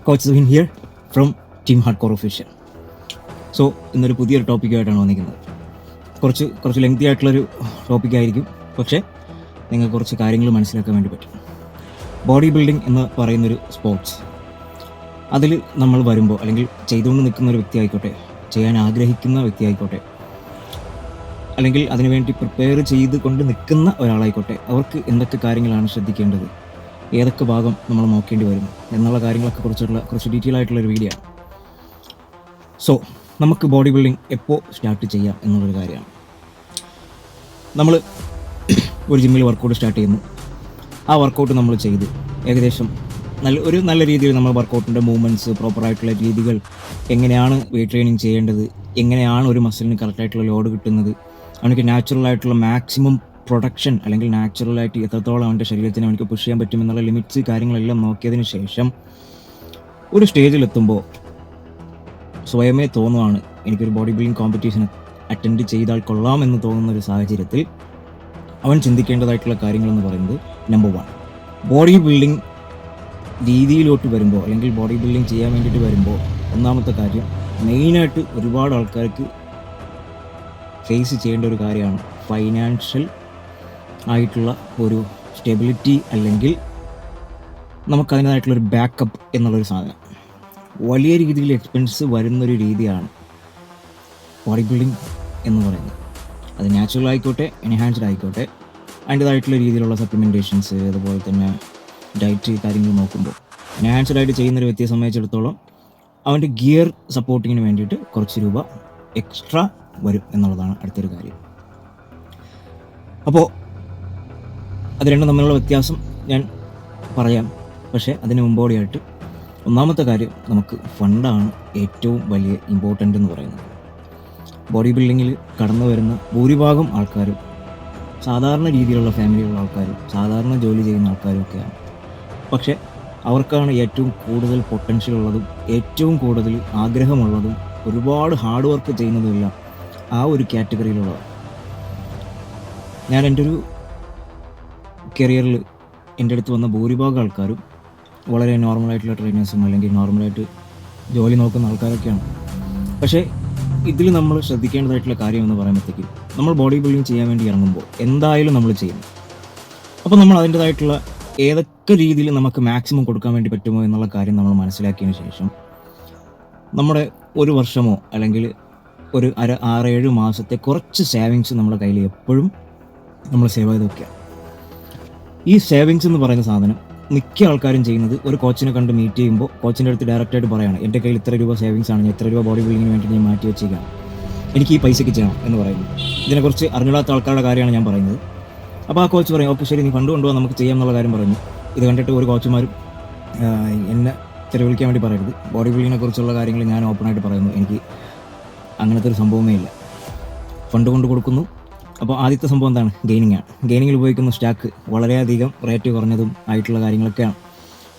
Coach Suhin here from team hardcore official. So ഇന്നൊരു പുതിയൊരു ടോപ്പിക്കായിട്ടാണ് വന്നിരിക്കുന്നത്. കുറച്ച് ലെങ്തി ആയിട്ടുള്ളൊരു ടോപ്പിക്കായിരിക്കും, പക്ഷേ നിങ്ങൾക്ക് കുറച്ച് കാര്യങ്ങൾ മനസ്സിലാക്കാൻ വേണ്ടി പറ്റും. ബോഡി ബിൽഡിംഗ് എന്ന് പറയുന്നൊരു സ്പോർട്സ്, അതിൽ നമ്മൾ വരുമ്പോൾ അല്ലെങ്കിൽ ചെയ്തുകൊണ്ട് നിൽക്കുന്ന ഒരു വ്യക്തി ആയിക്കോട്ടെ, ചെയ്യാൻ ആഗ്രഹിക്കുന്ന വ്യക്തി ആയിക്കോട്ടെ, അല്ലെങ്കിൽ അതിനുവേണ്ടി പ്രിപ്പയർ ചെയ്ത് കൊണ്ട് നിൽക്കുന്ന ഒരാളായിക്കോട്ടെ, അവർക്ക് എന്തൊക്കെ കാര്യങ്ങളാണ് ശ്രദ്ധിക്കേണ്ടത്, ഏതൊക്കെ ഭാഗം നമ്മൾ നോക്കേണ്ടി വരും എന്നുള്ള കാര്യങ്ങളൊക്കെ കുറിച്ചുള്ള കുറച്ച് ഡീറ്റെയിൽ ആയിട്ടുള്ളൊരു വീഡിയോ ആണ്. സോ നമുക്ക് ബോഡി ബിൽഡിംഗ് എപ്പോൾ സ്റ്റാർട്ട് ചെയ്യാം എന്നുള്ളൊരു കാര്യമാണ്. നമ്മൾ ഒരു ജിമ്മിൽ വർക്കൗട്ട് സ്റ്റാർട്ട് ചെയ്യുന്നു. ആ വർക്കൗട്ട് നമ്മൾ ചെയ്ത് ഏകദേശം നല്ല രീതിയിൽ നമ്മൾ വർക്കൗട്ടിൻ്റെ മൂവ്മെൻറ്റ്സ്, പ്രോപ്പറായിട്ടുള്ള രീതികൾ, എങ്ങനെയാണ് വെയിറ്റ് ട്രെയിനിങ് ചെയ്യേണ്ടത്, എങ്ങനെയാണ് ഒരു മസിലിന് കറക്റ്റായിട്ടുള്ള ലോഡ് കിട്ടുന്നത്, അവനക്ക് നാച്ചുറലായിട്ടുള്ള മാക്സിമം പ്രൊഡക്ഷൻ അല്ലെങ്കിൽ നാച്ചുറലായിട്ട് എത്രത്തോളം അവൻ്റെ ശരീരത്തിന് അവനക്ക് പുഷ് ചെയ്യാൻ പറ്റുമെന്നുള്ള ലിമിറ്റ്സ് കാര്യങ്ങളെല്ലാം നോക്കിയതിന് ശേഷം ഒരു സ്റ്റേജിലെത്തുമ്പോൾ സ്വയമേ തോന്നുവാണ് എനിക്കൊരു ബോഡി ബിൽഡിംഗ് കോമ്പറ്റീഷൻ അറ്റൻഡ് ചെയ്താൽ കൊള്ളാമെന്ന് തോന്നുന്ന ഒരു സാഹചര്യത്തിൽ അവൻ ചിന്തിക്കേണ്ടതായിട്ടുള്ള കാര്യങ്ങളെന്ന് പറയുന്നത്, നമ്പർ 1, ബോഡി ബിൽഡിംഗ് രീതിയിലോട്ട് വരുമ്പോൾ അല്ലെങ്കിൽ ബോഡി ബിൽഡിംഗ് ചെയ്യാൻ വേണ്ടിയിട്ട് വരുമ്പോൾ ഒന്നാമത്തെ കാര്യം, മെയിനായിട്ട് ഒരുപാട് ആൾക്കാർക്ക് ഫേസ് ചെയ്യേണ്ട ഒരു കാര്യമാണ് ഫൈനാൻഷ്യൽ ആയിട്ടുള്ള ഒരു സ്റ്റെബിലിറ്റി, അല്ലെങ്കിൽ നമുക്കതിൻ്റെതായിട്ടുള്ളൊരു ബാക്കപ്പ് എന്നുള്ളൊരു സാധനം. വലിയ രീതിയിൽ എക്സ്പെൻസ് വരുന്നൊരു രീതിയാണ് ബോഡി ബിൽഡിംഗ് എന്ന് പറയുന്നത്. അത് നാച്ചുറൽ ആയിക്കോട്ടെ, എൻഹാൻസ്ഡ് ആയിക്കോട്ടെ, അതിൻ്റെതായിട്ടുള്ള രീതിയിലുള്ള സപ്ലിമെൻറ്റേഷൻസ്, അതുപോലെ തന്നെ ഡയറ്റ് കാര്യങ്ങൾ നോക്കുമ്പോൾ എൻഹാൻസ്ഡ് ആയിട്ട് ചെയ്യുന്നൊരു വ്യക്തിയെ സംബന്ധിച്ചിടത്തോളം അവൻ്റെ ഗിയർ സപ്പോർട്ടിങ്ങിന് വേണ്ടിയിട്ട് കുറച്ച് രൂപ എക്സ്ട്രാ വരും എന്നുള്ളതാണ് അടുത്തൊരു കാര്യം. അപ്പോൾ അത് രണ്ടും തമ്മിലുള്ള വ്യത്യാസം ഞാൻ പറയാം. പക്ഷേ അതിന് മുമ്പോടിയായിട്ട് ഒന്നാമത്തെ കാര്യം, നമുക്ക് ഫണ്ടാണ് ഏറ്റവും വലിയ ഇമ്പോർട്ടൻ്റ് എന്ന് പറയുന്നത്. ബോഡി ബിൽഡിങ്ങിൽ കടന്നു വരുന്ന ഭൂരിഭാഗം ആൾക്കാരും സാധാരണ രീതിയിലുള്ള ഫാമിലിയുള്ള ആൾക്കാരും സാധാരണ ജോലി ചെയ്യുന്ന ആൾക്കാരും ഒക്കെയാണ്. പക്ഷേ അവർക്കാണ് ഏറ്റവും കൂടുതൽ പൊട്ടൻഷ്യൽ ഉള്ളതും ഏറ്റവും കൂടുതൽ ആഗ്രഹമുള്ളതും ഒരുപാട് ഹാർഡ് വർക്ക് ചെയ്യുന്നതുമെല്ലാം ആ ഒരു കാറ്റഗറിയിലുള്ളതാണ്. ഞാൻ എൻ്റെ ഒരു കരിയറിൽ എൻ്റെ അടുത്ത് വന്ന ഭൂരിഭാഗം ആൾക്കാരും വളരെ നോർമലായിട്ടുള്ള ട്രെയിനേഴ്സും അല്ലെങ്കിൽ നോർമലായിട്ട് ജോലി നോക്കുന്ന ആൾക്കാരൊക്കെയാണ്. പക്ഷേ ഇതിൽ നമ്മൾ ശ്രദ്ധിക്കേണ്ടതായിട്ടുള്ള കാര്യം എന്ന് പറയുമ്പോഴത്തേക്കും, നമ്മൾ ബോഡി ബിൽഡിംഗ് ചെയ്യാൻ വേണ്ടി ഇറങ്ങുമ്പോൾ എന്തായാലും നമ്മൾ ചെയ്യുന്നു. അപ്പോൾ നമ്മൾ അതിൻ്റെതായിട്ടുള്ള ഏതൊക്കെ രീതിയിൽ നമുക്ക് മാക്സിമം കൊടുക്കാൻ വേണ്ടി പറ്റുമോ എന്നുള്ള കാര്യം നമ്മൾ മനസ്സിലാക്കിയതിന് ശേഷം നമ്മുടെ ഒരു വർഷമോ അല്ലെങ്കിൽ ഒരു 6-7 മാസത്തെ കുറച്ച് സേവിങ്സ് നമ്മുടെ കയ്യിൽ എപ്പോഴും നമ്മൾ സേവ് ചെയ്ത് വയ്ക്കുക. ഈ സേവിങ്സ് എന്ന് പറയുന്ന സാധനം മിക്ക ആൾക്കാരും ചെയ്യുന്നത്, ഒരു കോച്ചിനെ കണ്ട് മീറ്റ് ചെയ്യുമ്പോൾ കോച്ചിൻ്റെ അടുത്ത് ഡയറക്റ്റായിട്ട് പറയുകയാണ്, എൻ്റെ കയ്യിൽ ഇത്ര രൂപ സേവിങ്സ് ആണ്, ഇത്ര രൂപ ബോഡി ബിൽഡിങ്ങിന് വേണ്ടി ഞാൻ മാറ്റി വെച്ചേക്കാണ്, എനിക്ക് ഈ പൈസയ്ക്ക് ചെയ്യണം എന്ന് പറയുന്നു. ഇതിനെക്കുറിച്ച് അറിഞ്ഞിടാത്ത ആൾക്കാരുടെ കാര്യമാണ് ഞാൻ പറയുന്നത്. അപ്പോൾ ആ കോച്ച് പറയും, ഓക്കെ ശരി, നീ ഫണ്ട് കൊണ്ടുപോകാൻ നമുക്ക് ചെയ്യാം എന്നുള്ള കാര്യം പറയുന്നു. ഇത് കണ്ടിട്ട് ഒരു കോച്ചുമാരും എന്നെ തെരുവിളിക്കാൻ വേണ്ടി പറയരുത്. ബോഡി ബിൽഡിങ്ങിനെ കുറിച്ചുള്ള കാര്യങ്ങൾ ഞാൻ ഓപ്പണായിട്ട് പറയുന്നു. എനിക്ക് അങ്ങനത്തെ ഒരു സംഭവമേ ഇല്ല. ഫണ്ട് കൊണ്ട് കൊടുക്കുന്നു. അപ്പോൾ ആദ്യത്തെ സംഭവം എന്താണ്? ഗെയിനിങ് ആണ്. ഗെയിനിങ്ങിൽ ഉപയോഗിക്കുന്ന സ്റ്റാക്ക് വളരെയധികം റേറ്റ് കുറഞ്ഞതും ആയിട്ടുള്ള കാര്യങ്ങളൊക്കെയാണ്.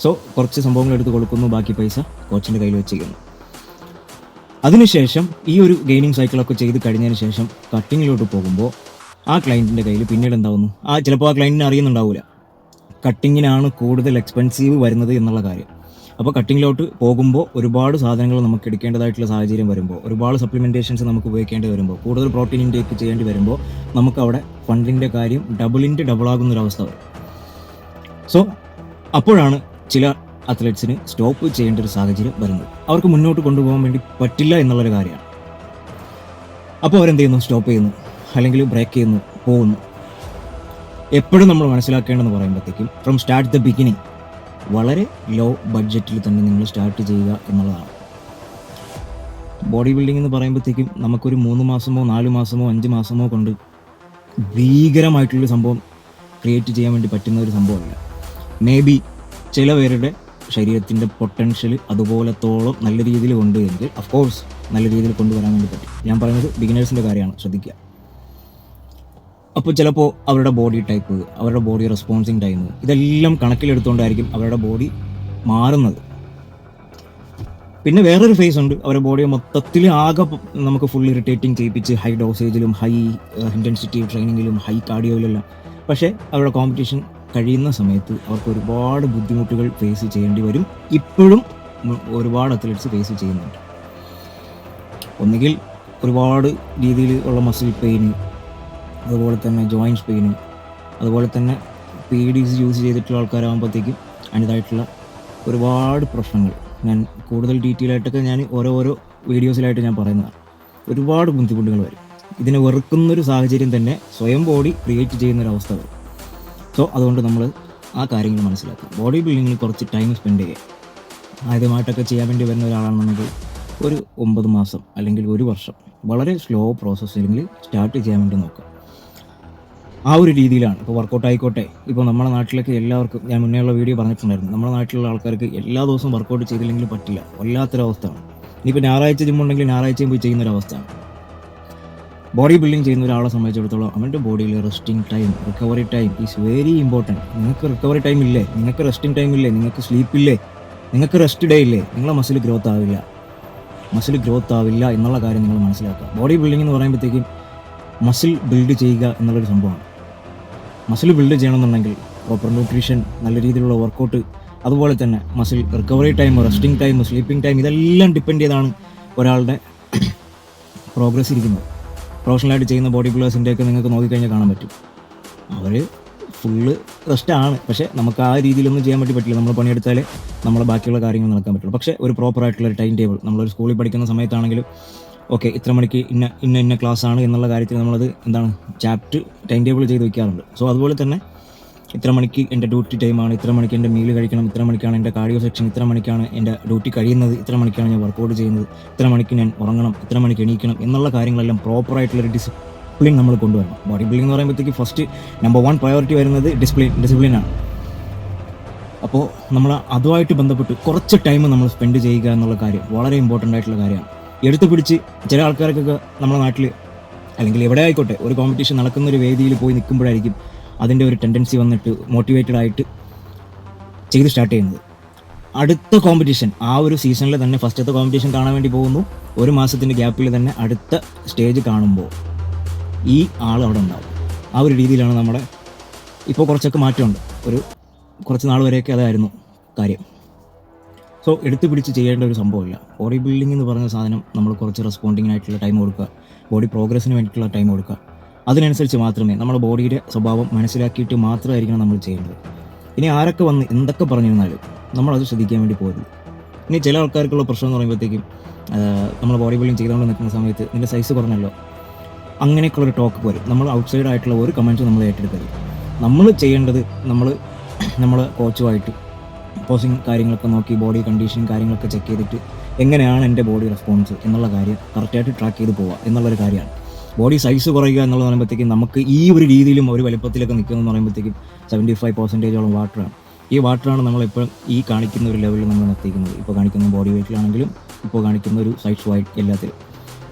സോ കുറച്ച് സംഭവങ്ങൾ എടുത്ത് കൊടുക്കുന്നു, ബാക്കി പൈസ കോച്ചിൻ്റെ കയ്യിൽ വെച്ചിരിക്കുന്നു. അതിനുശേഷം ഈ ഒരു ഗെയിനിങ് സൈക്കിളൊക്കെ ചെയ്ത് കഴിഞ്ഞതിന് ശേഷം കട്ടിങ്ങിലോട്ട് പോകുമ്പോൾ ആ ക്ലയൻറ്റിൻ്റെ കയ്യിൽ പിന്നീട് എന്താവുന്നു, ചിലപ്പോൾ ആ ക്ലയൻറ്റിന് അറിയുന്നുണ്ടാവില്ല കട്ടിങ്ങിനാണ് കൂടുതൽ എക്സ്പെൻസീവ് വരുന്നത് എന്നുള്ള കാര്യം. അപ്പോൾ കട്ടിങ്ങിലോട്ട് പോകുമ്പോൾ ഒരുപാട് സാധനങ്ങൾ നമുക്ക് എടുക്കേണ്ടതായിട്ടുള്ള സാഹചര്യം വരുമ്പോൾ, ഒരുപാട് സപ്ലിമെൻറ്റേഷൻസ് നമുക്ക് ഉപയോഗിക്കേണ്ടി വരുമ്പോൾ, കൂടുതൽ പ്രോട്ടീൻ ഇൻടേക്ക് ചെയ്യേണ്ടി വരുമ്പോൾ നമുക്ക് അവിടെ ഫണ്ടിൻ്റെ കാര്യം ഡബിളാകുന്നൊരവസ്ഥ വരും. സോ അപ്പോഴാണ് ചില അത്ലറ്റ്സിന് സ്റ്റോപ്പ് ചെയ്യേണ്ട ഒരു സാഹചര്യം വരുന്നത്. അവർക്ക് മുന്നോട്ട് കൊണ്ടുപോകാൻ വേണ്ടി പറ്റില്ല എന്നുള്ളൊരു കാര്യമാണ്. അപ്പോൾ അവരെന്ത് ചെയ്യുന്നു? സ്റ്റോപ്പ് ചെയ്യുന്നു, അല്ലെങ്കിൽ ബ്രേക്ക് ചെയ്യുന്നു, പോകുന്നു. എപ്പോഴും നമ്മൾ മനസ്സിലാക്കേണ്ടതെന്ന് പറയുമ്പോഴത്തേക്കും, ഫ്രം സ്റ്റാർട്ട് ദ ബിഗിനിങ് വളരെ ലോ ബഡ്ജറ്റിൽ തന്നെ നിങ്ങൾ സ്റ്റാർട്ട് ചെയ്യുക എന്നുള്ളതാണ്. ബോഡി ബിൽഡിംഗ് എന്ന് പറയുമ്പോഴത്തേക്കും നമുക്കൊരു 3 മാസമോ 4 മാസമോ 5 മാസമോ കൊണ്ട് ഭീകരമായിട്ടുള്ളൊരു സംഭവം ക്രിയേറ്റ് ചെയ്യാൻ വേണ്ടി പറ്റുന്ന ഒരു സംഭവമല്ല. മേ ബി ചില പേരുടെ ശരീരത്തിൻ്റെ പൊട്ടൻഷ്യൽ അതുപോലത്തോളം നല്ല രീതിയിൽ ഉണ്ട് എങ്കിൽ അഫ്കോഴ്സ് നല്ല രീതിയിൽ കൊണ്ടുവരാൻ വേണ്ടി പറ്റും. ഞാൻ പറയുന്നത് ബിഗിനേഴ്സിൻ്റെ കാര്യമാണ്, ശ്രദ്ധിക്കുക. അപ്പോൾ ചിലപ്പോൾ അവരുടെ ബോഡി ടൈപ്പ്, അവരുടെ ബോഡി റെസ്പോൺസിങ് ടൈം, ഇതെല്ലാം കണക്കിലെടുത്തുകൊണ്ടായിരിക്കും അവരുടെ ബോഡി മാറുന്നത്. പിന്നെ വേറൊരു ഫേസ് ഉണ്ട്, അവരുടെ ബോഡിയെ മൊത്തത്തിൽ ആകെ നമുക്ക് ഫുൾ ഇറിറ്റേറ്റിംഗ് ചെയ്യിപ്പിച്ച് ഹൈ ഡോസേജിലും ഹൈ ഇൻറ്റൻസിറ്റി ട്രെയിനിങ്ങിലും ഹൈ കാർഡിയോയിലെല്ലാം, പക്ഷേ അവരുടെ കോമ്പറ്റീഷൻ കഴിയുന്ന സമയത്ത് അവർക്ക് ഒരുപാട് ബുദ്ധിമുട്ടുകൾ ഫേസ് ചെയ്യേണ്ടി വരും. ഇപ്പോഴും ഒരുപാട് അത്ലറ്റ്സ് ഫേസ് ചെയ്യുന്നുണ്ട്. ഒന്നുകിൽ ഒരുപാട് രീതിയിൽ ഉള്ള മസിൽ പെയിന്, അതുപോലെ തന്നെ ജോയിൻറ്റ്സ് പെയിന്, അതുപോലെ തന്നെ PEDs യൂസ് ചെയ്തിട്ടുള്ള ആൾക്കാരാകുമ്പോഴത്തേക്കും അതിൻ്റേതായിട്ടുള്ള ഒരുപാട് പ്രശ്നങ്ങൾ ഞാൻ കൂടുതൽ ഡീറ്റെയിൽ ആയിട്ടൊക്കെ ഞാൻ ഓരോ വീഡിയോസിലായിട്ട് ഞാൻ പറയുന്നതാണ്. ഒരുപാട് ബുദ്ധിമുട്ടുകൾ വരും. ഇതിനെ വെറുക്കുന്നൊരു സാഹചര്യം തന്നെ സ്വയം ബോഡി ക്രിയേറ്റ് ചെയ്യുന്നൊരവസ്ഥ വരും. സോ അതുകൊണ്ട് നമ്മൾ ആ കാര്യങ്ങൾ മനസ്സിലാക്കുക. ബോഡി ബിൽഡിങ്ങിൽ കുറച്ച് ടൈം സ്പെൻഡ് ചെയ്യുക. ആദ്യമായിട്ടൊക്കെ ചെയ്യാൻ വേണ്ടി വരുന്ന ഒരാളാണെന്നുണ്ടെങ്കിൽ ഒരു 9 മാസം അല്ലെങ്കിൽ 1 വർഷം വളരെ സ്ലോ പ്രോസസ്സിൽ സ്റ്റാർട്ട് ചെയ്യാൻ വേണ്ടി നോക്കുക. ആ ഒരു രീതിയിലാണ്. ഇപ്പോൾ വർക്കൗട്ട് ആയിക്കോട്ടെ, ഇപ്പോൾ നമ്മുടെ നാട്ടിലൊക്കെ എല്ലാവർക്കും, ഞാൻ മുന്നേ ഉള്ള വീഡിയോ പറഞ്ഞിട്ടുണ്ടായിരുന്നു, നമ്മുടെ നാട്ടിലുള്ള ആൾക്കാർക്ക് എല്ലാ ദിവസവും വർക്കൗട്ട് ചെയ്തില്ലെങ്കിലും പറ്റില്ല, വല്ലാത്തൊരവസ്ഥയാണ്. ഇനിയിപ്പോൾ ഞായറാഴ്ച ജിമ്മുണ്ടെങ്കിൽ ഞായറാഴ്ചയും പോയി ചെയ്യുന്നൊരവസ്ഥയാണ്. ബോഡി ബിൽഡിങ് ചെയ്യുന്ന ഒരാളെ സംബന്ധിച്ചിടത്തോളം അവൻ്റെ ബോഡിയിൽ resting time, recovery time is very important. നിങ്ങൾക്ക് റിക്കവറി ടൈം ഇല്ലേ, നിങ്ങൾക്ക് റെസ്റ്റിംഗ് ടൈം ഇല്ലേ, നിങ്ങൾക്ക് സ്ലീപ്പില്ലേ, നിങ്ങൾക്ക് റെസ്റ്റ് ഡേ ഇല്ലേ, നിങ്ങളെ മസിൽ ഗ്രോത്ത് ആവില്ല എന്നുള്ള കാര്യം നിങ്ങൾ മനസ്സിലാക്കുക. ബോഡി ബിൽഡിംഗ് എന്ന് പറയുമ്പോഴത്തേക്കും മസിൽ ബിൽഡ് ചെയ്യുക എന്നുള്ളൊരു സംഭവമാണ്. മസിൽ ബിൽഡ് ചെയ്യണമെന്നുണ്ടെങ്കിൽ പ്രോപ്പർ ന്യൂട്രീഷൻ, നല്ല രീതിയിലുള്ള വർക്കൗട്ട്, അതുപോലെ തന്നെ muscle recovery time, resting time, sleeping time, ഇതെല്ലാം ഡിപ്പെൻഡ് ചെയ്താണ് ഒരാളുടെ പ്രോഗ്രസ് ഇരിക്കുന്നത്. പ്രൊഫഷണലായിട്ട് ചെയ്യുന്ന ബോഡി ബിൽഡേഴ്സിൻ്റെയൊക്കെ നിങ്ങൾക്ക് നോക്കിക്കഴിഞ്ഞാൽ കാണാൻ പറ്റും, അവർ ഫുള്ള് റെസ്റ്റാണ്. പക്ഷേ നമുക്ക് ആ രീതിയിലൊന്നും ചെയ്യാൻ വേണ്ടി പറ്റില്ല. നമ്മൾ പണിയെടുത്താലേ നമ്മളെ ബാക്കിയുള്ള കാര്യങ്ങൾ നടക്കാൻ പറ്റുള്ളൂ. പക്ഷേ ഒരു പ്രോപ്പറായിട്ടുള്ളൊരു ടൈം ടേബിൾ, നമ്മളൊരു സ്കൂളിൽ പഠിക്കുന്ന സമയത്താണെങ്കിലും ഓക്കെ ഇത്ര മണിക്ക് ഇന്ന ക്ലാസ്സാണ് എന്നുള്ള കാര്യത്തിൽ നമ്മളത് ചാപ്റ്റർ ടൈം ടേബിൾ ചെയ്ത് വയ്ക്കാറുണ്ട്. സോ അതുപോലെ തന്നെ ഇത്ര മണിക്ക് എൻ്റെ ഡ്യൂട്ടി ടൈമാണ്, ഇത്ര മണിക്ക് എൻ്റെ മീൽ കഴിക്കണം, ഇത്ര മണിക്കാണ് എൻ്റെ കാർഡിയോ സെക്ഷൻ, ഇത്ര മണിക്കാണ് എൻ്റെ ഡ്യൂട്ടി കഴിയുന്നത്, ഇത്ര മണിക്കാണ് ഞാൻ വർക്കൗട്ട് ചെയ്യുന്നത്, ഇത്ര മണിക്ക് ഞാൻ ഉറങ്ങണം, ഇത്ര മണിക്ക് എണീക്കണം എന്നുള്ള കാര്യങ്ങളെല്ലാം പ്രോപ്പറായിട്ടുള്ളൊരു ഡിസിപ്ലിൻ നമ്മൾ കൊണ്ടുവരണം. ബോഡി ബിൽഡിംഗ് എന്ന് പറയുമ്പോഴത്തേക്ക് ഫസ്റ്റ് നമ്പർ 1 പ്രയോറിറ്റി വരുന്നത് ഡിസിപ്ലിനാണ്. അപ്പോൾ നമ്മൾ അതുമായിട്ട് ബന്ധപ്പെട്ട് കുറച്ച് ടൈം നമ്മൾ സ്പെൻഡ് ചെയ്യുക എന്നുള്ള കാര്യം വളരെ ഇമ്പോർട്ടൻ്റ് ആയിട്ടുള്ള കാര്യമാണ്. എടുത്തു പിടിച്ച് ചില ആൾക്കാർക്കൊക്കെ നമ്മുടെ നാട്ടിൽ അല്ലെങ്കിൽ എവിടെ ആയിക്കോട്ടെ ഒരു കോമ്പറ്റീഷൻ നടക്കുന്ന ഒരു വേദിയിൽ പോയി നിൽക്കുമ്പോഴായിരിക്കും അതിൻ്റെ ഒരു ടെൻഡൻസി വന്നിട്ട് മോട്ടിവേറ്റഡ് ആയിട്ട് ചെയ്ത് സ്റ്റാർട്ട് ചെയ്യുന്നത്. അടുത്ത കോമ്പറ്റീഷൻ, ആ ഒരു സീസണിൽ തന്നെ ഫസ്റ്റത്തെ കോമ്പറ്റീഷൻ കാണാൻ വേണ്ടി പോകുന്നു, 1 മാസത്തിൻ്റെ ഗ്യാപ്പിൽ തന്നെ അടുത്ത സ്റ്റേജ് കാണുമ്പോൾ ഈ ആൾ അവിടെ ഉണ്ടാവും. ആ ഒരു രീതിയിലാണ് നമ്മുടെ ഇപ്പോൾ കുറച്ചൊക്കെ മാറ്റമുണ്ട്. കുറച്ച് നാൾ വരെയൊക്കെ അതായിരുന്നു കാര്യം. സോ എടുത്തു പിടിച്ച് ചെയ്യേണ്ട ഒരു സംഭവമില്ല. ബോഡി ബിൽഡിംഗ് എന്ന് പറഞ്ഞ സാധനം നമ്മൾ കുറച്ച് റെസ്പോണ്ടിങ്ങിനായിട്ടുള്ള ടൈം കൊടുക്കുക, ബോഡി പ്രോഗ്രസ്സിന് വേണ്ടിയിട്ടുള്ള ടൈം കൊടുക്കുക. അതിനനുസരിച്ച് മാത്രമേ നമ്മുടെ ബോഡിയുടെ സ്വഭാവം മനസ്സിലാക്കിയിട്ട് മാത്രമായിരിക്കണം നമ്മൾ ചെയ്യേണ്ടത്. ഇനി ആരൊക്കെ വന്ന് എന്തൊക്കെ പറഞ്ഞിരുന്നാലും നമ്മളത് ശ്രദ്ധിക്കാൻ വേണ്ടി പോകരുത്. ഇനി ചില ആൾക്കാർക്കുള്ള പ്രശ്നം എന്ന് പറയുമ്പോഴത്തേക്കും നമ്മൾ ബോഡി ബിൽഡിംഗ് ചെയ്തുകൊണ്ട് നിൽക്കുന്ന സമയത്ത് നിൻ്റെ സൈസ് കുറഞ്ഞല്ലോ, അങ്ങനെയൊക്കെയുള്ളൊരു ടോക്ക് വരും. നമ്മൾ ഔട്ട്സൈഡ് ആയിട്ടുള്ള ഒരു കമൻസ് നമ്മൾ ഏറ്റെടുക്കരുത്. നമ്മൾ ചെയ്യേണ്ടത് നമ്മൾ കോച്ചുമായിട്ട് പോസിങ് കാര്യങ്ങളൊക്കെ നോക്കി ബോഡി കണ്ടീഷൻ കാര്യങ്ങളൊക്കെ ചെക്ക് ചെയ്തിട്ട് എങ്ങനെയാണ് എൻ്റെ ബോഡി റെസ്പോൺസ് എന്നുള്ള കാര്യം കറക്റ്റായിട്ട് ട്രാക്ക് ചെയ്ത് പോവുക എന്നുള്ളൊരു കാര്യമാണ്. ബോഡി സൈസ് കുറയുക എന്നുള്ളത് പറയുമ്പോഴത്തേക്കും നമുക്ക് ഈ ഒരു രീതിയിലും ഒരു വലുപ്പത്തിലൊക്കെ നിൽക്കുന്നതെന്ന് പറയുമ്പോഴത്തേക്കും 75% വാട്ടറാണ്. ഈ വാട്ടറാണ് നമ്മളിപ്പോൾ ഈ കാണിക്കുന്ന ഒരു ലെവലിൽ നമ്മൾ നിർത്തിക്കുന്നത്. ഇപ്പോൾ കാണിക്കുന്ന ബോഡി വെയിറ്റിലാണെങ്കിലും ഇപ്പോൾ കാണിക്കുന്ന ഒരു സൈസ് വൈറ്റ് എല്ലാത്തിലും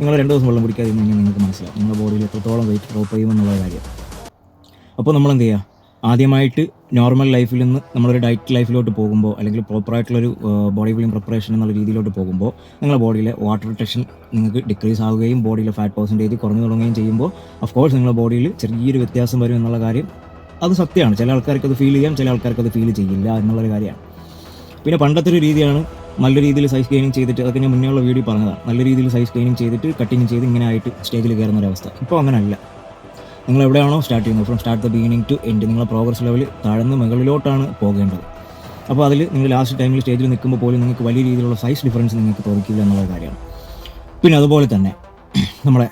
നിങ്ങൾ 2 ദിവസം വെള്ളം കുടിക്കാതെ കഴിഞ്ഞാൽ നിങ്ങൾക്ക് മനസ്സിലാവും നിങ്ങളുടെ ബോഡിയിൽ എത്രത്തോളം വെയിറ്റ് ഡ്രോപ്പ് ചെയ്യുമെന്നുള്ള കാര്യം. അപ്പോൾ നമ്മൾ എന്ത് ചെയ്യുക, ആദ്യമായിട്ട് നോർമൽ ലൈഫിൽ നിന്ന് നമ്മളൊരു ഡയറ്റ് ലൈഫിലോട്ട് പോകുമ്പോൾ അല്ലെങ്കിൽ പ്രോപ്പറായിട്ടുള്ളൊരു ബോഡി ബിൽഡിംഗ് പ്രിപ്പറേഷൻ എന്നുള്ള രീതിയിലോട്ട് പോകുമ്പോൾ നിങ്ങളുടെ ബോഡിയിലെ വാട്ടർ റിട്ടൻഷൻ നിങ്ങൾക്ക് ഡിക്രീസ് ആവുകയും ബോഡിയിലെ ഫാറ്റ് പെർസെൻറ്റേജ് കുറഞ്ഞു തുടങ്ങുകയും ചെയ്യുമ്പോൾ ഓഫ്കോഴ്സ് നിങ്ങളുടെ ബോഡിയിൽ ചെറിയൊരു വ്യത്യാസം വരും എന്നുള്ള കാര്യം അത് സത്യമാണ്. ചില ആൾക്കാർക്ക് അത് ഫീൽ ചെയ്യാം, ചില ആൾക്കാർക്ക് അത് ഫീൽ ചെയ്യില്ല എന്നുള്ളൊരു കാര്യമാണ്. പിന്നെ പണ്ടത്തെ ഒരു രീതിയാണ് നല്ല രീതിയിൽ സൈസ് ഗെയിനിങ് ചെയ്തിട്ട്, അതൊക്കെ ഞാൻ മുന്നേ ഉള്ള വീഡിയോ പറഞ്ഞതാണ്, നല്ല രീതിയിൽ സൈസ് ഗെയിനിങ് ചെയ്തിട്ട് കട്ടിങ് ചെയ്ത് ഇങ്ങനെ ആയിട്ട് സ്റ്റേജിൽ കയറുന്ന ഒരവസ്ഥ. ഇപ്പോൾ അങ്ങനെയല്ല. നിങ്ങൾ എവിടെയാണോ സ്റ്റാർട്ട് ചെയ്യുന്നത്, from start the beginning to end, നിങ്ങളുടെ പ്രോഗ്രസ് ലെവൽ താഴ്ന്ന് മുകളിലോട്ടാണ് പോകേണ്ടത്. അപ്പോൾ അതിൽ നിങ്ങൾ ലാസ്റ്റ് ടൈമിൽ സ്റ്റേജിൽ നിൽക്കുമ്പോൾ പോലും നിങ്ങൾക്ക് വലിയ രീതിയിലുള്ള സൈസ് ഡിഫറൻസ് നിങ്ങൾക്ക് തോന്നിക്കില്ല എന്നുള്ള കാര്യമാണ്. പിന്നെ അതുപോലെ തന്നെ നമ്മളെ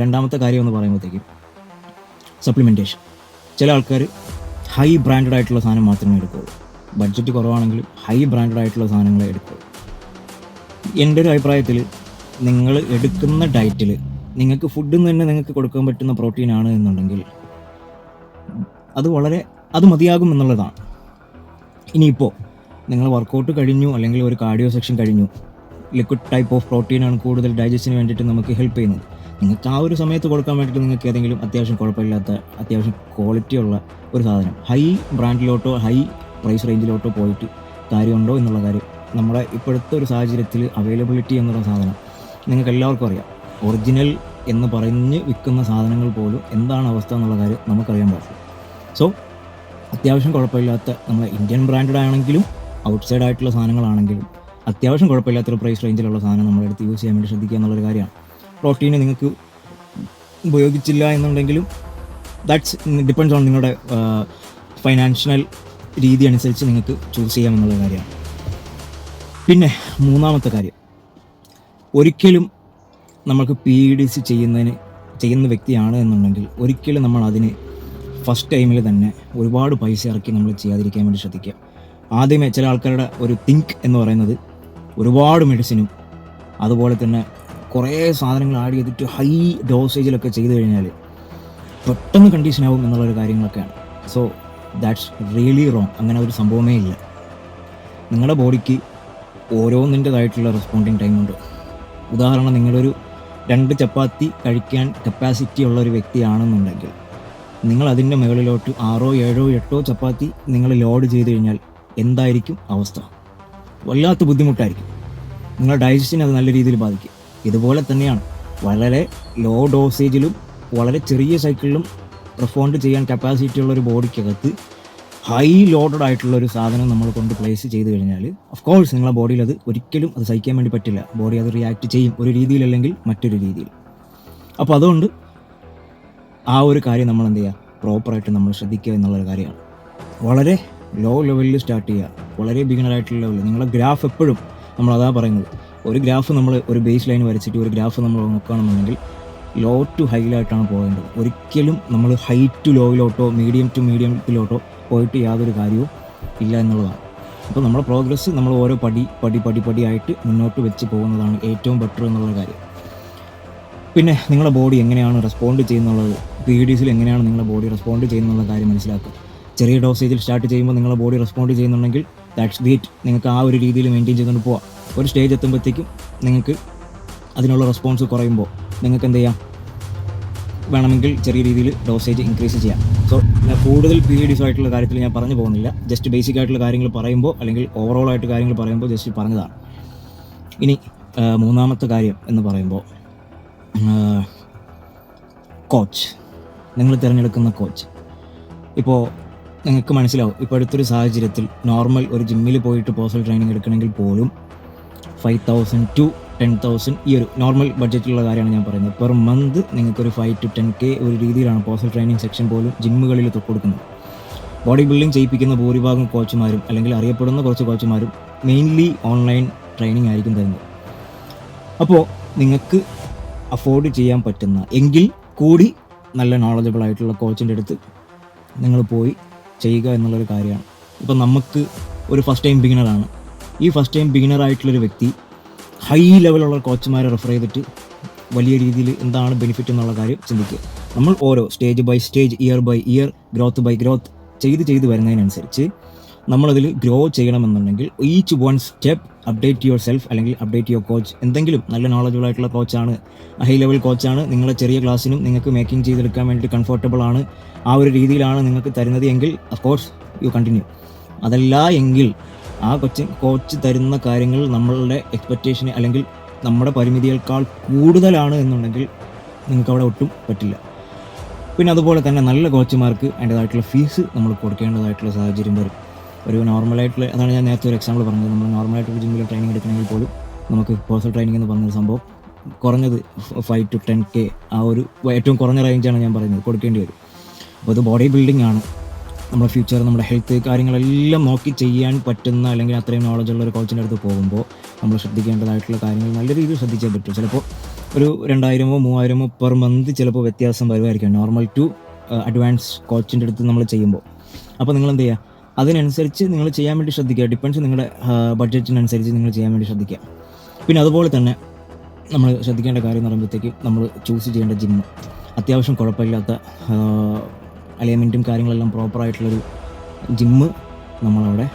രണ്ടാമത്തെ കാര്യം എന്ന് പറയുമ്പോഴത്തേക്കും സപ്ലിമെൻറ്റേഷൻ. ചില ആൾക്കാർ ഹൈ ബ്രാൻഡഡ് ആയിട്ടുള്ള സാധനം മാത്രമേ എടുക്കുകയുള്ളൂ. ബഡ്ജറ്റ് കുറവാണെങ്കിലും ഹൈ ബ്രാൻഡഡ് ആയിട്ടുള്ള സാധനങ്ങളെ എടുക്കുകയുള്ളൂ. എൻ്റെ ഒരു അഭിപ്രായത്തിൽ നിങ്ങൾ എടുക്കുന്ന ഡയറ്റിൽ നിങ്ങൾക്ക് ഫുഡിൽ നിന്ന് തന്നെ നിങ്ങൾക്ക് കൊടുക്കാൻ പറ്റുന്ന പ്രോട്ടീനാണ് എന്നുണ്ടെങ്കിൽ അത് മതിയാകും എന്നുള്ളതാണ്. ഇനിയിപ്പോൾ നിങ്ങൾ വർക്കൗട്ട് കഴിഞ്ഞു അല്ലെങ്കിൽ ഒരു കാർഡിയോ സെക്ഷൻ കഴിഞ്ഞു, ലിക്വിഡ് ടൈപ്പ് ഓഫ് പ്രോട്ടീനാണ് കൂടുതൽ ഡൈജസ്റ്റിന് വേണ്ടിയിട്ട് നമുക്ക് ഹെൽപ്പ് ചെയ്യുന്നത്. നിങ്ങൾക്ക് ആ ഒരു സമയത്ത് കൊടുക്കാൻ വേണ്ടിയിട്ട് നിങ്ങൾക്ക് ഏതെങ്കിലും അത്യാവശ്യം കുഴപ്പമില്ലാത്ത അത്യാവശ്യം ക്വാളിറ്റിയുള്ള ഒരു സാധനം ഹൈ ബ്രാൻഡിലോട്ടോ ഹൈ പ്രൈസ് റേഞ്ചിലോട്ടോ പോയിട്ട് കാര്യമുണ്ടോ എന്നുള്ള കാര്യം നമ്മുടെ ഇപ്പോഴത്തെ ഒരു സാഹചര്യത്തിൽ അവൈലബിലിറ്റി എന്നുള്ള സാധനം നിങ്ങൾക്ക് എല്ലാവർക്കും അറിയാം. ഒറിജിനൽ എന്ന് പറഞ്ഞ് വിൽക്കുന്ന സാധനങ്ങൾ പോലും എന്താണ് അവസ്ഥ എന്നുള്ള കാര്യം നമുക്കറിയാൻ പാടില്ല. സോ അത്യാവശ്യം കുഴപ്പമില്ലാത്ത നമ്മളെ ഇന്ത്യൻ ബ്രാൻഡഡ് ആണെങ്കിലും ഔട്ട്സൈഡ് ആയിട്ടുള്ള സാധനങ്ങളാണെങ്കിലും അത്യാവശ്യം കുഴപ്പമില്ലാത്തൊരു പ്രൈസ് റേഞ്ചിലുള്ള സാധനം നമ്മളെടുത്ത് യൂസ് ചെയ്യാൻ വേണ്ടി ശ്രദ്ധിക്കുക എന്നുള്ളൊരു കാര്യമാണ്. പ്രോട്ടീൻ നിങ്ങൾക്ക് ഉപയോഗിച്ചില്ല എന്നുണ്ടെങ്കിലും ദാറ്റ്സ് ഡിപ്പെൻഡ്സ് ഓൺ നിങ്ങളുടെ ഫൈനാൻഷ്യൽ രീതി അനുസരിച്ച് നിങ്ങൾക്ക് ചൂസ് ചെയ്യാമെന്നുള്ള കാര്യമാണ്. പിന്നെ മൂന്നാമത്തെ കാര്യം, ഒരിക്കലും നമുക്ക് PEDs ചെയ്യുന്ന വ്യക്തിയാണ് എന്നുണ്ടെങ്കിൽ ഒരിക്കലും നമ്മൾ അതിന് ഫസ്റ്റ് ടൈമിൽ തന്നെ ഒരുപാട് പൈസ ഇറക്കി നമ്മൾ ചെയ്യാതിരിക്കാൻ വേണ്ടി ശ്രദ്ധിക്കുക. ആദ്യമേ ചില ആൾക്കാരുടെ ഒരു തിങ്ക് എന്ന് പറയുന്നത് ഒരുപാട് മെഡിസിനും അതുപോലെ തന്നെ കുറേ സാധനങ്ങൾ ആഡ് ചെയ്തിട്ട് ഹൈ ഡോസേജിലൊക്കെ ചെയ്തു കഴിഞ്ഞാൽ പെട്ടെന്ന് കണ്ടീഷനാവും എന്നുള്ളൊരു കാര്യങ്ങളൊക്കെയാണ്. So that's really wrong. അങ്ങനെ ഒരു സംഭവമേ ഇല്ല. നിങ്ങളുടെ ബോഡിക്ക് ഓരോന്നിൻ്റെതായിട്ടുള്ള റെസ്പോണ്ടിങ് ടൈമുണ്ട്. ഉദാഹരണം, നിങ്ങളൊരു 2 ചപ്പാത്തി കഴിക്കാൻ കപ്പാസിറ്റി ഉള്ള ഒരു വ്യക്തിയാണെന്നുണ്ടെങ്കിൽ നിങ്ങൾ അതിൻ്റെ മുകളിലോട്ട് 6, 7, 8 ചപ്പാത്തി നിങ്ങൾ ലോഡ് ചെയ്ത് കഴിഞ്ഞാൽ എന്തായിരിക്കും അവസ്ഥ? വല്ലാത്ത ബുദ്ധിമുട്ടായിരിക്കും. നിങ്ങളുടെ ഡൈജസ്റ്റിനെ അത് നല്ല രീതിയിൽ ബാധിക്കും. ഇതുപോലെ തന്നെയാണ് വളരെ ലോ ഡോസേജിലും വളരെ ചെറിയ സൈക്കിളിലും റെസ്പോണ്ട് ചെയ്യാൻ കപ്പാസിറ്റി ഉള്ള ഒരു ബോഡിക്കകത്ത് ഹൈ ലോഡഡ് ആയിട്ടുള്ള ഒരു സാധനം നമ്മൾ കൊണ്ട് പ്ലേസ് ചെയ്ത് കഴിഞ്ഞാൽ ഓഫ് കോഴ്സ് നിങ്ങളുടെ ബോഡിയിൽ അത് ഒരിക്കലും അത് സഹിക്കാൻ വേണ്ടി പറ്റില്ല. ബോഡി അത് റിയാക്ട് ചെയ്യും, ഒരു രീതിയിലല്ലെങ്കിൽ മറ്റൊരു രീതിയിൽ. അപ്പോൾ അതുകൊണ്ട് ആ ഒരു കാര്യം നമ്മൾ എന്ത് ചെയ്യുക, പ്രോപ്പറായിട്ട് നമ്മൾ ശ്രദ്ധിക്കുക എന്നുള്ളൊരു കാര്യമാണ്. വളരെ ലോ ലെവലിൽ സ്റ്റാർട്ട് ചെയ്യുക, വളരെ ബിഗിനറായിട്ടുള്ള ലെവലിൽ. നിങ്ങളുടെ ഗ്രാഫ് എപ്പോഴും നമ്മളതാ പറയുന്നത്, ഒരു ഗ്രാഫ് നമ്മൾ ഒരു ബേസ് ലൈൻ വരച്ചിട്ട് ഒരു ഗ്രാഫ് നമ്മൾ നോക്കുകയാണെന്നുണ്ടെങ്കിൽ ലോ ടു ഹൈയിലായിട്ടാണ് പോകേണ്ടത്. ഒരിക്കലും നമ്മൾ ഹൈ ടു ലോയിലോട്ടോ മീഡിയം ടു മീഡിയത്തിലോട്ടോ പോയിട്ട് യാതൊരു കാര്യവും ഇല്ല എന്നുള്ളതാണ്. അപ്പോൾ നമ്മുടെ പ്രോഗ്രസ് നമ്മൾ ഓരോ പടിയായിട്ട് മുന്നോട്ട് വെച്ച് പോകുന്നതാണ് ഏറ്റവും ബെറ്റർ എന്നുള്ള കാര്യം. പിന്നെ നിങ്ങളുടെ ബോഡി എങ്ങനെയാണ് റെസ്പോണ്ട് ചെയ്യുന്നുള്ളത്, PEDs എങ്ങനെയാണ് നിങ്ങളുടെ ബോഡി റെസ്പോണ്ട് ചെയ്യുന്നുള്ള കാര്യം മനസ്സിലാക്കുക. ചെറിയ ഡോസേജിൽ സ്റ്റാർട്ട് ചെയ്യുമ്പോൾ നിങ്ങളുടെ ബോഡി റെസ്പോണ്ട് ചെയ്യുന്നുണ്ടെങ്കിൽ ദാറ്റ്സ് ഗ്രേറ്റ്. നിങ്ങൾക്ക് ആ ഒരു രീതിയിൽ മെയിൻറ്റെയിൻ ചെയ്തുകൊണ്ട് പോവാം. ഒരു സ്റ്റേജ് എത്തുമ്പോഴത്തേക്കും നിങ്ങൾക്ക് അതിനുള്ള റെസ്പോൺസ് കുറയുമ്പോൾ നിങ്ങൾക്ക് എന്ത് ചെയ്യാം, വേണമെങ്കിൽ ചെറിയ രീതിയിൽ ഡോസേജ് ഇൻക്രീസ് ചെയ്യാം. സോ ഞാൻ കൂടുതൽ PEDs ആയിട്ടുള്ള കാര്യത്തിൽ ഞാൻ പറഞ്ഞു പോകുന്നില്ല. ജസ്റ്റ് ബേസിക് ആയിട്ടുള്ള കാര്യങ്ങൾ പറയുമ്പോൾ അല്ലെങ്കിൽ ഓവറോൾ ആയിട്ട് കാര്യങ്ങൾ പറയുമ്പോൾ ജസ്റ്റ് പറഞ്ഞതാണ്. ഇനി മൂന്നാമത്തെ കാര്യം എന്ന് പറയുമ്പോൾ കോച്ച്, നിങ്ങൾ തിരഞ്ഞെടുക്കുന്ന കോച്ച്. ഇപ്പോൾ നിങ്ങൾക്ക് മനസ്സിലാവും, ഇപ്പോൾ അടുത്തൊരു സാഹചര്യത്തിൽ നോർമൽ ഒരു ജിമ്മിൽ പോയിട്ട് പേഴ്സണൽ ട്രെയിനിങ് എടുക്കണമെങ്കിൽ പോലും 5,000 to 10,000 ഈ ഒരു നോർമൽ ബഡ്ജറ്റിലുള്ള കാര്യമാണ് ഞാൻ പറയുന്നത്. പെർ മന്ത് നിങ്ങൾക്കൊരു 5 to 10K ഒരു രീതിയിലാണ് പേഴ്സണൽ ട്രെയിനിങ് സെക്ഷൻ പോലും ജിമ്മുകളിൽ കൊടുക്കുന്നത്. ബോഡി ബിൽഡിംഗ് ചെയ്യിപ്പിക്കുന്ന ഭൂരിഭാഗം കോച്ചുമാരും അല്ലെങ്കിൽ അറിയപ്പെടുന്ന കുറച്ച് കോച്ചുമാരും മെയിൻലി ഓൺലൈൻ ട്രെയിനിങ് ആയിരിക്കും തരുന്നത്. അപ്പോൾ നിങ്ങൾക്ക് അഫോർഡ് ചെയ്യാൻ പറ്റുന്ന എങ്കിൽ കൂടി നല്ല നോളജബിൾ ആയിട്ടുള്ള കോച്ചിൻ്റെ അടുത്ത് നിങ്ങൾ പോയി ചെയ്യുക എന്നുള്ളൊരു കാര്യമാണ്. ഇപ്പോൾ നമുക്ക് ഒരു ഫസ്റ്റ് ടൈം ബിഗിനറാണ്. ഈ ഫസ്റ്റ് ടൈം ബിഗിനറായിട്ടുള്ളൊരു വ്യക്തി ഹൈ ലെവലുള്ള കോച്ചുമാരെ റെഫർ ചെയ്തിട്ട് വലിയ രീതിയിൽ എന്താണ് ബെനിഫിറ്റ് എന്നുള്ള കാര്യം ചിന്തിക്കുക. നമ്മൾ ഓരോ stage by stage, year by year, growth by growth ചെയ്ത് വരുന്നതിനനുസരിച്ച് നമ്മളതിൽ ഗ്രോ ചെയ്യണമെന്നുണ്ടെങ്കിൽ each one step update yourself അല്ലെങ്കിൽ അപ്ഡേറ്റ് യുവർ കോച്ച്. എന്തെങ്കിലും നല്ല നോളജബിൾ ആയിട്ടുള്ള കോച്ചാണ്, ഹൈ ലെവൽ കോച്ചാണ്, നിങ്ങളെ ചെറിയ ക്ലാസ്സിനും നിങ്ങൾക്ക് മേക്കിംഗ് ചെയ്തെടുക്കാൻ വേണ്ടി കംഫർട്ടബിൾ ആണ്, ആ ഒരു രീതിയിലാണ് നിങ്ങൾക്ക് തരുന്നത് എങ്കിൽ അഫ്കോഴ്സ് യു കണ്ടിന്യൂ. അതല്ല എങ്കിൽ ആ കോച്ച് തരുന്ന കാര്യങ്ങൾ നമ്മളുടെ എക്സ്പെക്റ്റേഷന് അല്ലെങ്കിൽ നമ്മുടെ പരിമിതിയേക്കാൾ കൂടുതലാണ് എന്നുണ്ടെങ്കിൽ നിങ്ങൾക്ക് അവിടെ ഒട്ടും പറ്റില്ല. പിന്നെ അതുപോലെ തന്നെ നല്ല കോച്ചുമാർക്ക് അതിൻ്റേതായിട്ടുള്ള ഫീസ് നമ്മൾ കൊടുക്കേണ്ടതായിട്ടുള്ള സാഹചര്യം വരും. ഒരു നോർമലായിട്ടുള്ള, അതാണ് ഞാൻ നേരത്തെ ഒരു എക്സാമ്പിൾ പറഞ്ഞത്, നമ്മൾ നോർമലായിട്ടൊരു ജിമ്മിൽ ട്രെയിനിങ് എടുക്കണമെങ്കിൽ പോലും നമുക്ക് പേഴ്സണൽ ട്രെയിനിങ് എന്ന് പറഞ്ഞൊരു സംഭവം കുറഞ്ഞത് 5 to 10K ആ ഒരു ഏറ്റവും കുറഞ്ഞ റേഞ്ചാണ് ഞാൻ പറയുന്നത്, കൊടുക്കേണ്ടി വരും. അപ്പോൾ ഇത് ബോഡി ബിൽഡിംഗ് ആണ്. നമ്മുടെ ഫ്യൂച്ചർ, നമ്മുടെ ഹെൽത്ത് കാര്യങ്ങളെല്ലാം നോക്കി ചെയ്യാൻ പറ്റുന്ന അല്ലെങ്കിൽ അത്രയും നോളജുള്ള ഒരു കോച്ചിൻ്റെ അടുത്ത് പോകുമ്പോൾ നമ്മൾ ശ്രദ്ധിക്കേണ്ടതായിട്ടുള്ള കാര്യങ്ങൾ നല്ല രീതിയിൽ ശ്രദ്ധിച്ചേ പറ്റും. ചിലപ്പോൾ ഒരു 2,000 3,000 പെർ മന്ത് ചിലപ്പോൾ വ്യത്യാസം വരുമായിരിക്കും നോർമൽ ടു അഡ്വാൻസ് കോച്ചിൻ്റെ അടുത്ത് നമ്മൾ ചെയ്യുമ്പോൾ. അപ്പോൾ നിങ്ങൾ എന്ത് ചെയ്യുക, അതിനനുസരിച്ച് നിങ്ങൾ ചെയ്യാൻ വേണ്ടി ശ്രദ്ധിക്കുക. ഡിപ്പെൻസ് നിങ്ങളുടെ ബഡ്ജറ്റിനനുസരിച്ച് നിങ്ങൾ ചെയ്യാൻ വേണ്ടി ശ്രദ്ധിക്കുക. പിന്നെ അതുപോലെ തന്നെ നമ്മൾ ശ്രദ്ധിക്കേണ്ട കാര്യം എന്ന് പറയുമ്പോഴത്തേക്ക് നമ്മൾ ചൂസ് ചെയ്യേണ്ട ജിമ്മ് അത്യാവശ്യം കുഴപ്പമില്ലാത്ത അലൈൻമെൻറ്റും കാര്യങ്ങളെല്ലാം പ്രോപ്പറായിട്ടുള്ളൊരു ജിമ്മ് നമ്മളവിടെ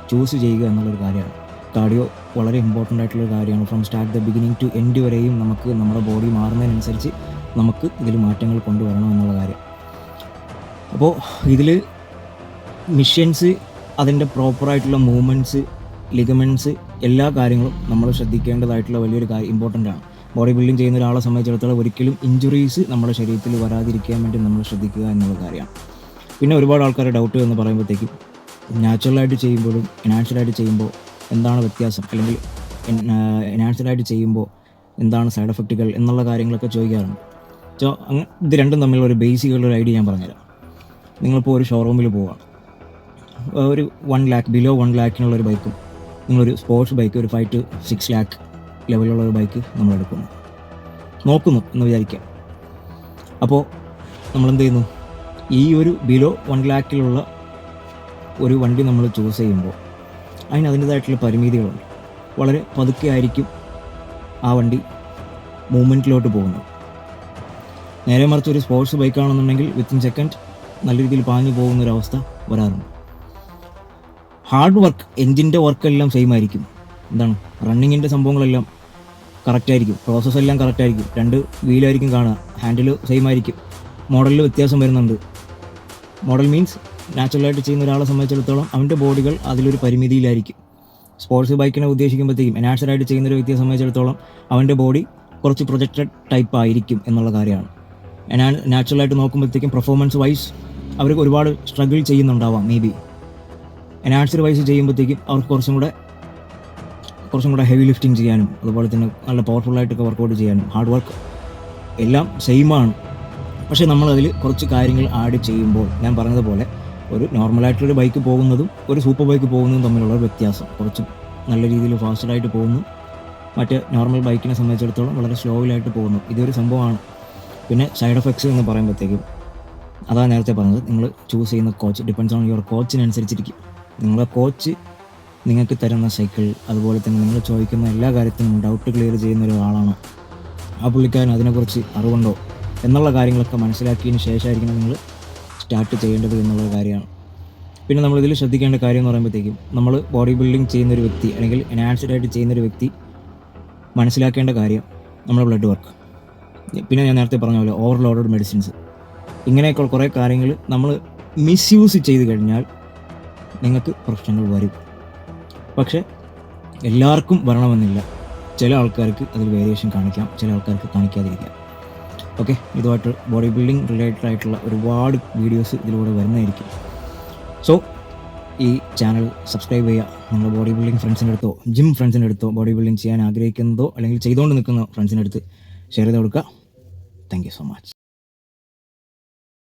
ചൂസ് ചെയ്യുക എന്നുള്ളൊരു കാര്യമാണ്. കാർഡിയോ വളരെ ഇമ്പോർട്ടൻ്റ് ആയിട്ടുള്ളൊരു കാര്യമാണ്. From start the beginning to end വരെയും നമുക്ക് നമ്മുടെ ബോഡി മാറുന്നതിനനുസരിച്ച് നമുക്ക് ഇതിൽ മാറ്റങ്ങൾ കൊണ്ടുവരണം എന്നുള്ള കാര്യം. അപ്പോൾ ഇതിൽ മിഷ്യൻസ്, അതിൻ്റെ പ്രോപ്പറായിട്ടുള്ള മൂവ്മെൻറ്റ്സ്, ലിഗമെൻറ്റ്സ്, എല്ലാ കാര്യങ്ങളും നമ്മൾ ശ്രദ്ധിക്കേണ്ടതായിട്ടുള്ള വലിയൊരു കാര്യം, ഇമ്പോർട്ടൻ്റ് ആണ്. ബോഡി ബിൽഡിംഗ് ചെയ്യുന്ന ഒരാളെ സംബന്ധിച്ചിടത്തോളം ഒരിക്കലും ഇഞ്ചുറീസ് നമ്മുടെ ശരീരത്തിൽ വരാതിരിക്കാൻ വേണ്ടി നമ്മൾ ശ്രദ്ധിക്കുക എന്നുള്ള കാര്യമാണ്. പിന്നെ ഒരുപാട് ആൾക്കാരുടെ ഡൗട്ട് എന്ന് പറയുമ്പോഴത്തേക്കും നാച്ചുറലായിട്ട് ചെയ്യുമ്പോഴും എനാൻസ്ഡായിട്ട് ചെയ്യുമ്പോൾ എന്താണ് വ്യത്യാസം, അല്ലെങ്കിൽ എനാൻസ്ഡായിട്ട് ചെയ്യുമ്പോൾ എന്താണ് സൈഡ് എഫക്റ്റുകൾ എന്നുള്ള കാര്യങ്ങളൊക്കെ ചോദിക്കാറുണ്ട്. സോ ഇത് രണ്ടും തമ്മിലുള്ള ഒരു ബേസിക്കുള്ള ഐഡിയ ഞാൻ പറഞ്ഞുതരാം. നിങ്ങളിപ്പോൾ ഒരു ഷോറൂമിൽ പോവുകയാണ്, ഒരു 1 lakh ബിലോ 1 lakhനുള്ളൊരു ബൈക്കും നിങ്ങളൊരു സ്പോർട്സ് ബൈക്ക് ഒരു 5 to 6 lakh ലെവലുള്ള ഒരു ബൈക്ക് നമ്മൾ നോക്കുന്നു എന്ന് വിചാരിക്കാം. അപ്പോൾ നമ്മളെന്ത് ചെയ്യുന്നു, ഈ ഒരു ബിലോ 1 lakhലുള്ള ഒരു വണ്ടി നമ്മൾ ചൂസ് ചെയ്യുമ്പോൾ അതിൻ്റേതായിട്ടുള്ള പരിമിതികളുണ്ട്. വളരെ പതുക്കെ ആയിരിക്കും ആ വണ്ടി മൂവ്മെൻറ്റിലോട്ട് പോകുന്നത്. നേരെ മറിച്ച് ഒരു സ്പോർട്സ് ബൈക്കാണെന്നുണ്ടെങ്കിൽ വിത്തിൻ സെക്കൻഡ് നല്ല രീതിയിൽ പാഞ്ഞു പോകുന്നൊരവസ്ഥ വരാറുണ്ട്. ഹാർഡ് വർക്ക്, എൻജിൻ്റെ വർക്കെല്ലാം സെയിം ആയിരിക്കും. എന്താണ്, റണ്ണിങ്ങിൻ്റെ സംഭവങ്ങളെല്ലാം കറക്റ്റായിരിക്കും, പ്രോസസ്സെല്ലാം കറക്റ്റായിരിക്കും, 2 വീലായിരിക്കും കാണുക, ഹാൻഡിൽ സെയിം ആയിരിക്കും, മോഡലിൽ വ്യത്യാസം വരുന്നുണ്ട്. മോഡൽ മീൻസ് നാച്ചുറലായിട്ട് ചെയ്യുന്ന ഒരാളെ സംബന്ധിച്ചിടത്തോളം അവൻ്റെ ബോഡികൾ അതിലൊരു പരിമിതിയിലായിരിക്കും. സ്പോർട്സ് ബൈക്കിനെ ഉദ്ദേശിക്കുമ്പോഴത്തേക്കും എനാൻസ്ഡായിട്ട് ചെയ്യുന്നൊരു വ്യക്തിയെ സംബന്ധിച്ചിടത്തോളം അവൻ്റെ ബോഡി കുറച്ച് പ്രൊജക്റ്റഡ് ടൈപ്പ് ആയിരിക്കും എന്നുള്ള കാര്യമാണ്. നാച്ചുറലായിട്ട് നോക്കുമ്പോഴത്തേക്കും പെർഫോമൻസ് വൈസ് അവർക്ക് ഒരുപാട് സ്ട്രഗിൾ ചെയ്യുന്നുണ്ടാവാം. മേ ബി എനാൻസ്ഡ് വൈസ് ചെയ്യുമ്പോഴത്തേക്കും അവർക്ക് കുറച്ചും കൂടെ ഹെവി ലിഫ്റ്റിംഗ് ചെയ്യാനും അതുപോലെ തന്നെ നല്ല പവർഫുള്ളായിട്ടൊക്കെ വർക്കൗട്ട് ചെയ്യാനും ഹാർഡ് വർക്ക് എല്ലാം സെയിമാണ്. പക്ഷേ നമ്മളതിൽ കുറച്ച് കാര്യങ്ങൾ ആഡ് ചെയ്യുമ്പോൾ ഞാൻ പറഞ്ഞതുപോലെ ഒരു നോർമലായിട്ടുള്ളൊരു ബൈക്ക് പോകുന്നതും ഒരു സൂപ്പർ ബൈക്ക് പോകുന്നതും തമ്മിലുള്ള വ്യത്യാസം, കുറച്ച് നല്ല രീതിയിൽ ഫാസ്റ്റഡായിട്ട് പോകുന്നു, മറ്റ് നോർമൽ ബൈക്കിനെ സംബന്ധിച്ചിടത്തോളം വളരെ സ്ലോയിലായിട്ട് പോകുന്നു. ഇതൊരു സംഭവമാണ്. പിന്നെ സൈഡ് എഫക്ട്സ് എന്ന് പറയുമ്പോഴത്തേക്കും അതാണ് നേരത്തെ പറഞ്ഞത്, നിങ്ങൾ ചൂസ് ചെയ്യുന്ന കോച്ച് ഡിപ്പെൻഡ്സ് ഓൺ യുവർ കോച്ചിനനുസരിച്ചിരിക്കും. നിങ്ങളുടെ കോച്ച് നിങ്ങൾക്ക് തരുന്ന സൈക്കിൾ, അതുപോലെ തന്നെ നിങ്ങൾ ചോദിക്കുന്ന എല്ലാ കാര്യത്തിനും ഡൗട്ട് ക്ലിയർ ചെയ്യുന്ന ഒരാളാണോ, ആ പുള്ളിക്കാരൻ അതിനെക്കുറിച്ച് അറിവുണ്ടോ എന്നുള്ള കാര്യങ്ങളൊക്കെ മനസ്സിലാക്കിയതിന് ശേഷമായിരിക്കണം നിങ്ങൾ സ്റ്റാർട്ട് ചെയ്യേണ്ടത് എന്നുള്ള കാര്യമാണ്. പിന്നെ നമ്മളിതിൽ ശ്രദ്ധിക്കേണ്ട കാര്യം എന്ന് പറയുമ്പോഴത്തേക്കും നമ്മൾ ബോഡി ബിൽഡിംഗ് ചെയ്യുന്നൊരു വ്യക്തി അല്ലെങ്കിൽ എനാൻസ്ഡായിട്ട് ചെയ്യുന്നൊരു വ്യക്തി മനസ്സിലാക്കേണ്ട കാര്യം നമ്മുടെ ബ്ലഡ് വർക്ക്, പിന്നെ ഞാൻ നേരത്തെ പറഞ്ഞ പോലെ ഓവർലോഡഡ് മെഡിസിൻസ്, ഇങ്ങനെയൊക്കെ കുറേ കാര്യങ്ങൾ നമ്മൾ മിസ്യൂസ് ചെയ്ത് കഴിഞ്ഞാൽ നിങ്ങൾക്ക് പ്രശ്നങ്ങൾ വരും. പക്ഷേ എല്ലാവർക്കും വരണമെന്നില്ല. ചില ആൾക്കാർക്ക് അതിൽ വേരിയേഷൻ കാണിക്കാം, ചില ആൾക്കാർക്ക് കാണിക്കാതിരിക്കാം. ഓക്കെ, ഇതുമായിട്ട് ബോഡി ബിൽഡിംഗ് റിലേറ്റഡ് ആയിട്ടുള്ള ഒരുപാട് വീഡിയോസ് ഇതിലൂടെ വരുന്നതായിരിക്കും. സോ ഈ ചാനൽ സബ്സ്ക്രൈബ് ചെയ്യുക. നിങ്ങളുടെ ബോഡി ബിൽഡിംഗ് ഫ്രണ്ട്സിൻ്റെ അടുത്തോ ജിം ഫ്രണ്ട്സിൻ്റെ അടുത്തോ ബോഡി ബിൽഡിംഗ് ചെയ്യാൻ ആഗ്രഹിക്കുന്നതോ അല്ലെങ്കിൽ ചെയ്തുകൊണ്ട് നിൽക്കുന്ന ഫ്രണ്ട്സിൻ്റെ അടുത്ത് ഷെയർ ചെയ്ത് കൊടുക്കുക. Thank you so much.